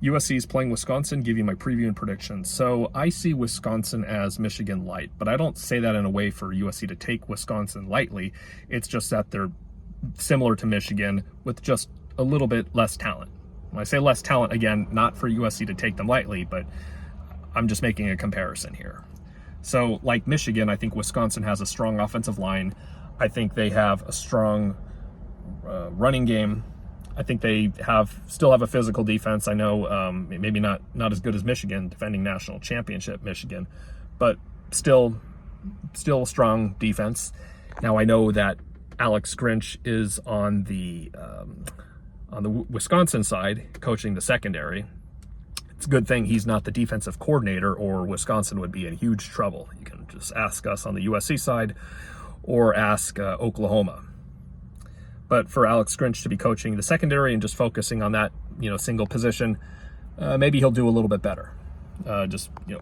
USC is playing Wisconsin. Give you my preview and predictions. So I see Wisconsin as Michigan light, but I don't say that in a way for USC to take Wisconsin lightly. It's just that they're similar to Michigan with just a little bit less talent. When I say less talent, again, not for USC to take them lightly, but I'm just making a comparison here. So like Michigan, I think Wisconsin has a strong offensive line. I think they have a strong running game. I think they still have a physical defense. I know maybe not as good as Michigan, defending national championship Michigan, but still a strong defense. Now I know that Alex Grinch is on the Wisconsin side, coaching the secondary. It's a good thing he's not the defensive coordinator, or Wisconsin would be in huge trouble. You can just ask us on the USC side, or ask Oklahoma. But for Alex Grinch to be coaching the secondary and just focusing on that, single position, maybe he'll do a little bit better,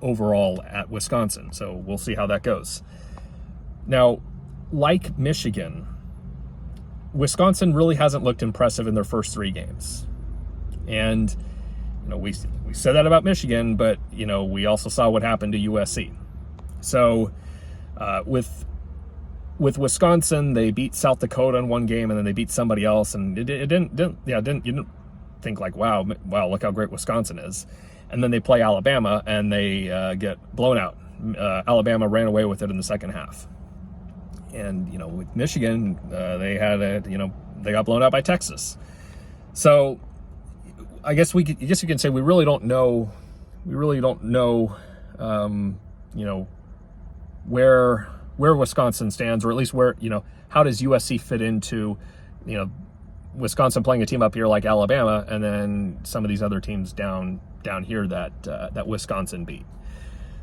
overall at Wisconsin. So we'll see how that goes. Now, like Michigan, Wisconsin really hasn't looked impressive in their first 3 games. And, we said that about Michigan, but, we also saw what happened to USC. So with Wisconsin, they beat South Dakota in one game, and then they beat somebody else, and you didn't think like, wow, look how great Wisconsin is. And then they play Alabama, and they get blown out. Alabama ran away with it in the second half. And with Michigan, they got blown out by Texas. So I guess you can say we really don't know where Wisconsin stands, or at least how does USC fit into, Wisconsin playing a team up here like Alabama, and then some of these other teams down here that Wisconsin beat.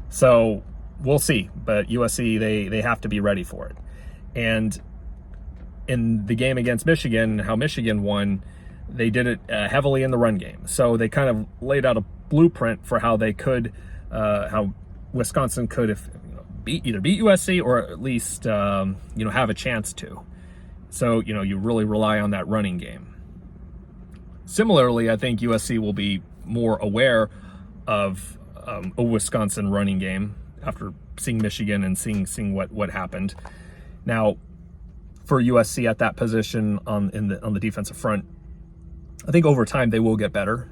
So we'll see, but USC, they have to be ready for it. And in the game against Michigan, how Michigan won, they did it heavily in the run game. So they kind of laid out a blueprint for how they could, how Wisconsin could either beat USC or at least, have a chance to. So, you really rely on that running game. Similarly, I think USC will be more aware of a Wisconsin running game after seeing Michigan and seeing what happened. Now, for USC at that position on the defensive front, I think over time they will get better.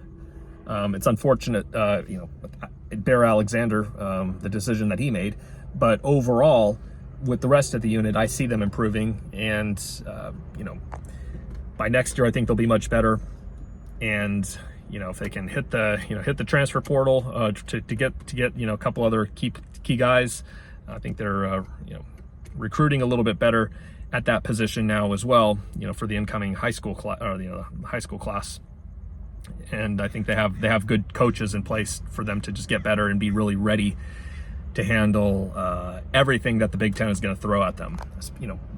It's unfortunate, Bear Alexander, the decision that he made, but overall, with the rest of the unit, I see them improving, and by next year, I think they'll be much better. And if they can hit the transfer portal to get a couple other key guys, I think they're recruiting a little bit better at that position now as well, for the incoming high school class. And I think they have good coaches in place for them to just get better and be really ready to handle everything that the Big Ten is going to throw at them.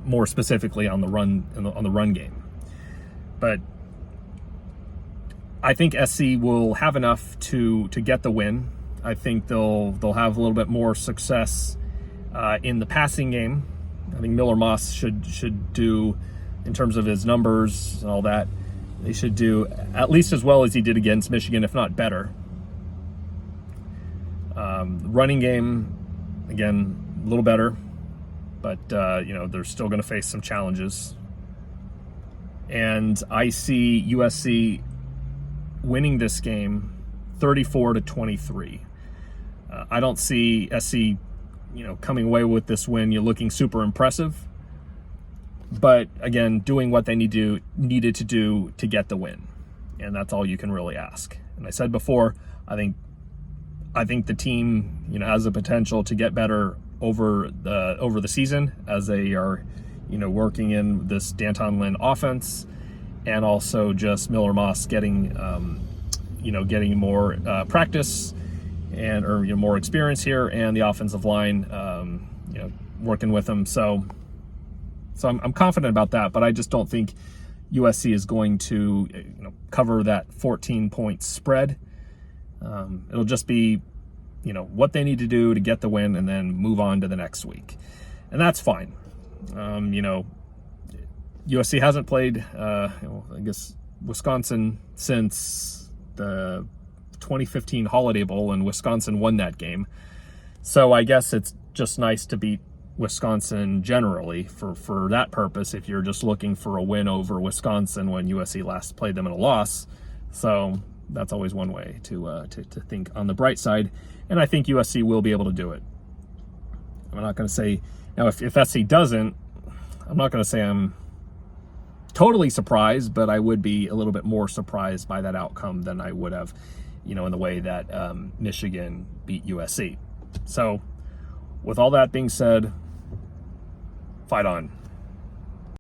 More specifically on the run game. But I think SC will have enough to get the win. I think they'll have a little bit more success in the passing game. I think Miller Moss should do, in terms of his numbers and all that, they should do at least as well as he did against Michigan, if not better. Running game, again, a little better, but they're still going to face some challenges. And I see USC winning this game 34-23. I don't see SC coming away with this win, looking super impressive. But again, doing what they needed to do to get the win. And that's all you can really ask. And I said before, I think the team, has the potential to get better over the season as they are, working in this Danton Lynn offense, and also just Miller Moss getting more practice or more experience here, and the offensive line, working with them. So I'm confident about that, but I just don't think USC is going to cover that 14-point spread. It'll just be what they need to do to get the win, and then move on to the next week, and that's fine. USC hasn't played I guess Wisconsin since the 2015 Holiday Bowl, and Wisconsin won that game. So I guess it's just nice to beat Wisconsin generally for that purpose, if you're just looking for a win over Wisconsin when USC last played them in a loss. So that's always one way to think on the bright side, and I think USC will be able to do it. I'm not going to say, now if SC doesn't, I'm not going to say I'm totally surprised, but I would be a little bit more surprised by that outcome than I would have, in the way that Michigan beat USC. So with all that being said, fight on.